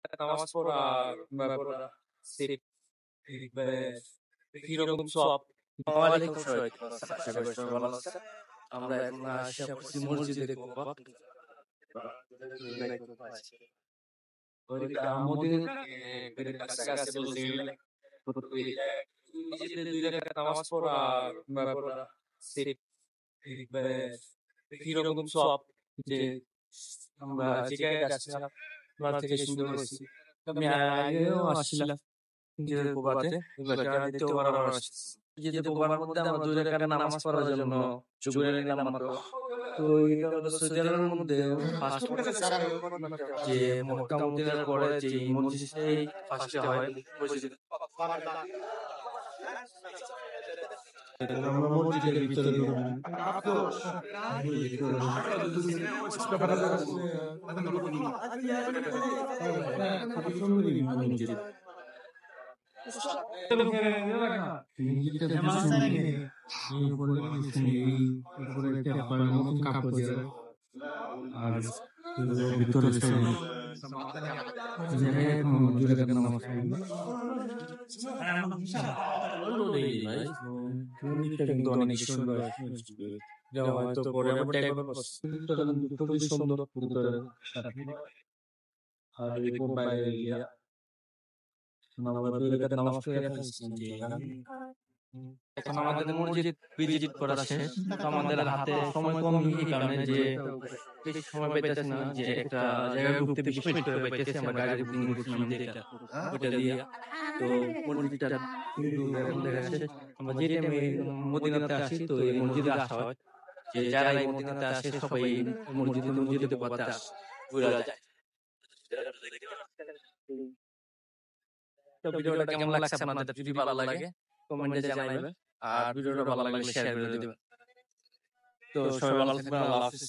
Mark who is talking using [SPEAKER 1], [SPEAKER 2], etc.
[SPEAKER 1] নামাজ পড়া সেফ কিরকম সব। ওয়ালাইকুম আসসালাম। আশা করি সবাই ভালো আছে। আমরা এখন আসা করছি মসজিদে কুবা। মদিনার কাছাকাছি বলতে গেলে মসজিদে 2 রাকাত নামাজ পড়া সেফ কিরকম সব যে আমরা যে জায়গায় যাচ্ছিলাম ওখান থেকে শুরু করেছি। আমি আগেও আসছিলাম যে কুবাতে, এবার যারা দ্বিতীয়বার আবার আসছি। যে কুবার মধ্যে আমরা 2 রাকাত নামাজ পড়ার জন্য ঘুরে নিলাম মাত্র। তো এটা হলো সৌদি আরবের মধ্যে ফার্স্ট যে মক্কা মদিনার পরে যে মসজিদটাই ফার্স্টে হয় মসজিদ। আমরা মসজিদের ভিতরে ঢুকবো। আর ভিতরে কিন্তু অনেক সুন্দর হয়তো পরে আবার দেখবেন খুবই সুন্দর ভিতরে। আর এরকম বাইরে গিয়া নামাজ পড়ে ফেলছি। এখন আমাদের মসজিদ ভিজিট করা শেষ। তো আমাদের হাতে সময় কম, এই কারণে যে বেশি সময় পাইতেছি না, যে একটা জায়গায় ঢুকতে 20 মিনিট করে পাইতেছি। আমরা গাড়ি বুকিং করছিলাম যেটা ওইটা দিয়ে। তো মসজিদটা দেখা শেষ। আমরা যে টাইমে মদিনাতে আসি, তো এই মসজিদে আসা হয় যে যারা এই মদিনাতে আসে সবাই মসজিদে পড়তে আসে, ঘুরে যায়। তো ভিডিওটা কেমন লাগছে আপনাদের? যদি ভালো লাগে কমেন্টে জানাইবেন, আর ভিডিওটা ভালো লাগলে শেয়ার করে দিবেন। তো সবাই ভালো থাকবেন। আল্লাহ হাফেজ।